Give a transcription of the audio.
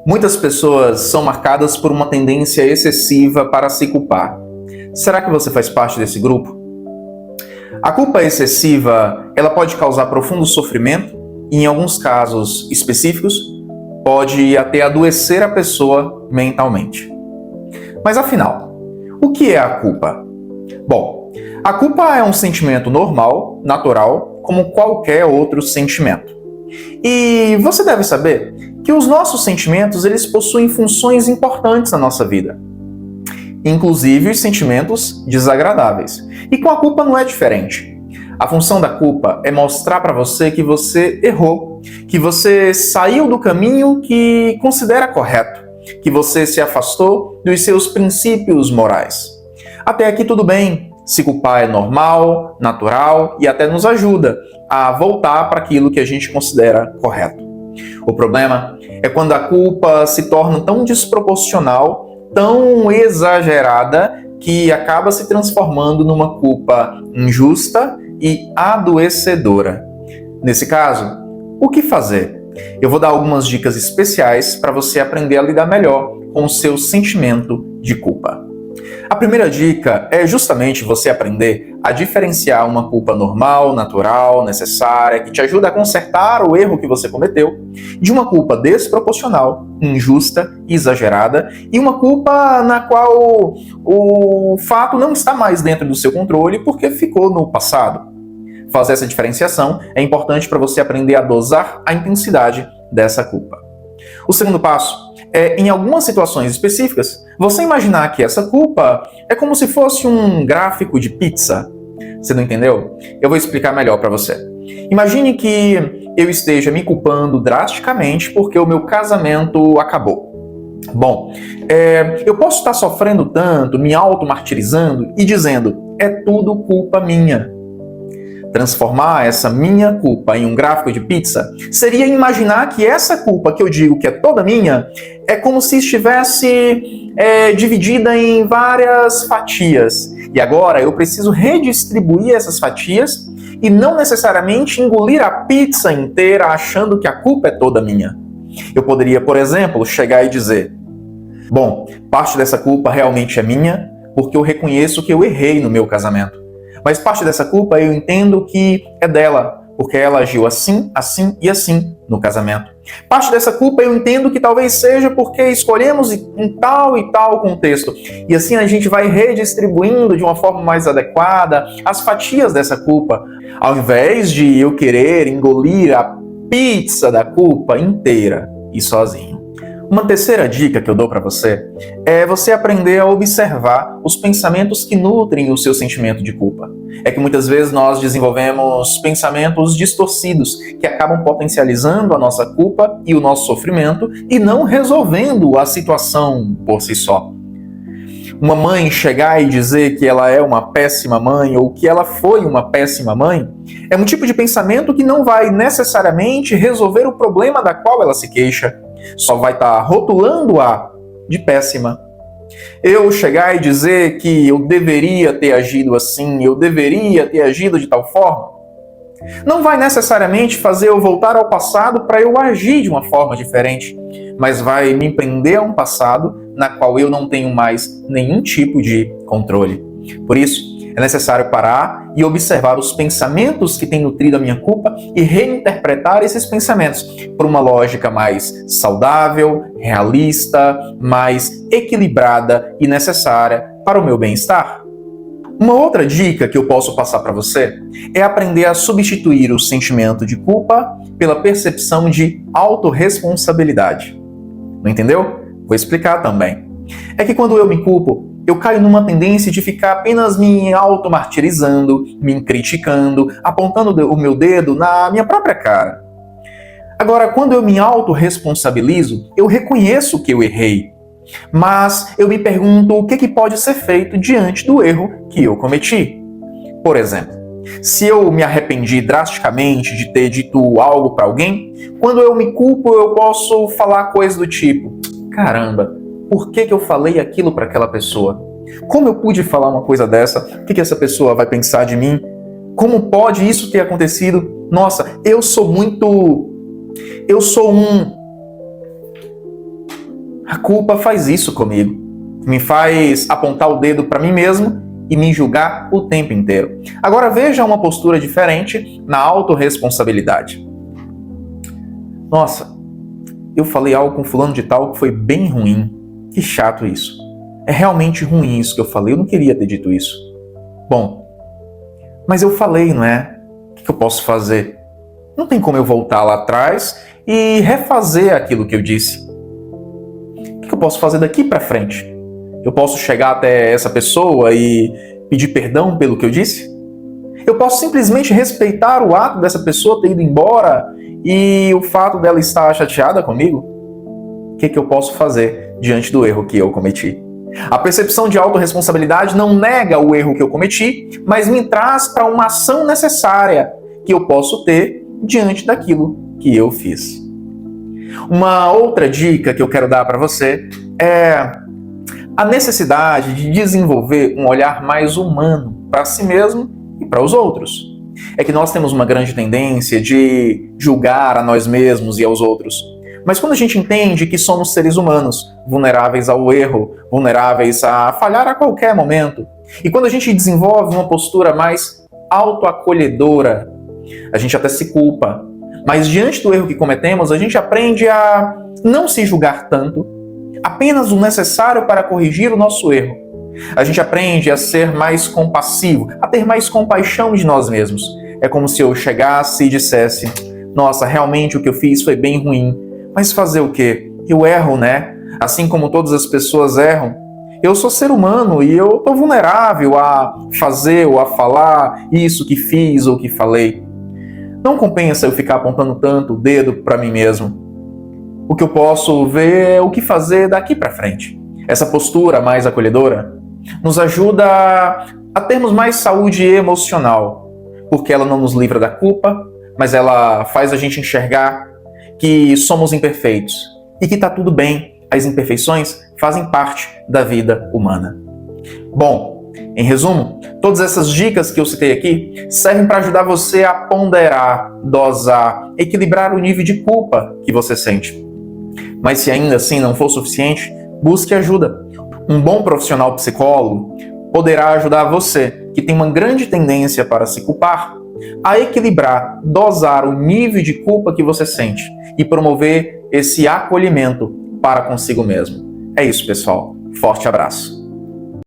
Muitas pessoas são marcadas por uma tendência excessiva para se culpar. Será que você faz parte desse grupo? A culpa excessiva, ela pode causar profundo sofrimento e, em alguns casos específicos, pode até adoecer a pessoa mentalmente. Mas afinal, o que é a culpa? Bom, a culpa é um sentimento normal, natural, como qualquer outro sentimento. E você deve saber que os nossos sentimentos, eles possuem funções importantes na nossa vida. Inclusive os sentimentos desagradáveis. E com a culpa não é diferente. A função da culpa é mostrar para você que você errou, que você saiu do caminho que considera correto, que você se afastou dos seus princípios morais. Até aqui tudo bem. Se culpar é normal, natural e até nos ajuda a voltar para aquilo que a gente considera correto. O problema é quando a culpa se torna tão desproporcional, tão exagerada, que acaba se transformando numa culpa injusta e adoecedora. Nesse caso, o que fazer? Eu vou dar algumas dicas especiais para você aprender a lidar melhor com o seu sentimento de culpa. A primeira dica é justamente você aprender a diferenciar uma culpa normal, natural, necessária, que te ajuda a consertar o erro que você cometeu, de uma culpa desproporcional, injusta, exagerada, e uma culpa na qual o fato não está mais dentro do seu controle porque ficou no passado. Fazer essa diferenciação é importante para você aprender a dosar a intensidade dessa culpa. O segundo passo é, em algumas situações específicas, você imaginar que essa culpa é como se fosse um gráfico de pizza. Você não entendeu? Eu vou explicar melhor para você. Imagine que eu esteja me culpando drasticamente porque o meu casamento acabou. Bom, eu posso estar sofrendo tanto, me auto-martirizando e dizendo, é tudo culpa minha. Transformar essa minha culpa em um gráfico de pizza seria imaginar que essa culpa que eu digo que é toda minha é como se estivesse dividida em várias fatias. E agora eu preciso redistribuir essas fatias e não necessariamente engolir a pizza inteira achando que a culpa é toda minha. Eu poderia, por exemplo, chegar e dizer, bom, parte dessa culpa realmente é minha porque eu reconheço que eu errei no meu casamento. Mas parte dessa culpa eu entendo que é dela, porque ela agiu assim, assim e assim no casamento. Parte dessa culpa eu entendo que talvez seja porque escolhemos em tal e tal contexto. E assim a gente vai redistribuindo de uma forma mais adequada as fatias dessa culpa, ao invés de eu querer engolir a pizza da culpa inteira e sozinho. Uma terceira dica que eu dou para você é você aprender a observar os pensamentos que nutrem o seu sentimento de culpa. É que muitas vezes nós desenvolvemos pensamentos distorcidos que acabam potencializando a nossa culpa e o nosso sofrimento e não resolvendo a situação por si só. Uma mãe chegar e dizer que ela é uma péssima mãe ou que ela foi uma péssima mãe é um tipo de pensamento que não vai necessariamente resolver o problema da qual ela se queixa. Só vai estar rotulando-a de péssima. Eu chegar e dizer que eu deveria ter agido assim, eu deveria ter agido de tal forma, não vai necessariamente fazer eu voltar ao passado para eu agir de uma forma diferente, mas vai me prender a um passado na qual eu não tenho mais nenhum tipo de controle. Por isso, é necessário parar e observar os pensamentos que têm nutrido a minha culpa e reinterpretar esses pensamentos por uma lógica mais saudável, realista, mais equilibrada e necessária para o meu bem-estar. Uma outra dica que eu posso passar para você é aprender a substituir o sentimento de culpa pela percepção de autorresponsabilidade. Não entendeu? Vou explicar também. É que quando eu me culpo, eu caio numa tendência de ficar apenas me auto-martirizando, me criticando, apontando o meu dedo na minha própria cara. Agora, quando eu me auto-responsabilizo, eu reconheço que eu errei, mas eu me pergunto o que pode ser feito diante do erro que eu cometi. Por exemplo, se eu me arrependi drasticamente de ter dito algo para alguém, quando eu me culpo, eu posso falar coisas do tipo, caramba, por que eu falei aquilo para aquela pessoa? Como eu pude falar uma coisa dessa? O que essa pessoa vai pensar de mim? Como pode isso ter acontecido? Nossa, eu sou um... A culpa faz isso comigo. Me faz apontar o dedo para mim mesmo e me julgar o tempo inteiro. Agora veja uma postura diferente na autorresponsabilidade. Nossa, eu falei algo com fulano de tal que foi bem ruim. Que chato isso. É realmente ruim isso que eu falei, eu não queria ter dito isso. Bom, mas eu falei, não é? O que eu posso fazer? Não tem como eu voltar lá atrás e refazer aquilo que eu disse. O que eu posso fazer daqui para frente? Eu posso chegar até essa pessoa e pedir perdão pelo que eu disse? Eu posso simplesmente respeitar o ato dessa pessoa ter ido embora e o fato dela estar chateada comigo? O que eu posso fazer diante do erro que eu cometi? A percepção de autorresponsabilidade não nega o erro que eu cometi, mas me traz para uma ação necessária que eu posso ter diante daquilo que eu fiz. Uma outra dica que eu quero dar para você é a necessidade de desenvolver um olhar mais humano para si mesmo e para os outros. É que nós temos uma grande tendência de julgar a nós mesmos e aos outros. Mas quando a gente entende que somos seres humanos, vulneráveis ao erro, vulneráveis a falhar a qualquer momento, e quando a gente desenvolve uma postura mais autoacolhedora, a gente até se culpa, mas diante do erro que cometemos, a gente aprende a não se julgar tanto, apenas o necessário para corrigir o nosso erro. A gente aprende a ser mais compassivo, a ter mais compaixão de nós mesmos. É como se eu chegasse e dissesse: nossa, realmente o que eu fiz foi bem ruim, mas fazer o quê? Eu erro, né? Assim como todas as pessoas erram. Eu sou ser humano e eu estou vulnerável a fazer ou a falar isso que fiz ou que falei. Não compensa eu ficar apontando tanto o dedo para mim mesmo. O que eu posso ver é o que fazer daqui para frente. Essa postura mais acolhedora nos ajuda a termos mais saúde emocional, porque ela não nos livra da culpa, mas ela faz a gente enxergar que somos imperfeitos e que está tudo bem, as imperfeições fazem parte da vida humana. Bom, em resumo, todas essas dicas que eu citei aqui servem para ajudar você a ponderar, dosar, equilibrar o nível de culpa que você sente. Mas se ainda assim não for suficiente, busque ajuda. Um bom profissional psicólogo poderá ajudar você, que tem uma grande tendência para se culpar, a equilibrar, dosar o nível de culpa que você sente e promover esse acolhimento para consigo mesmo. É isso, pessoal. Forte abraço.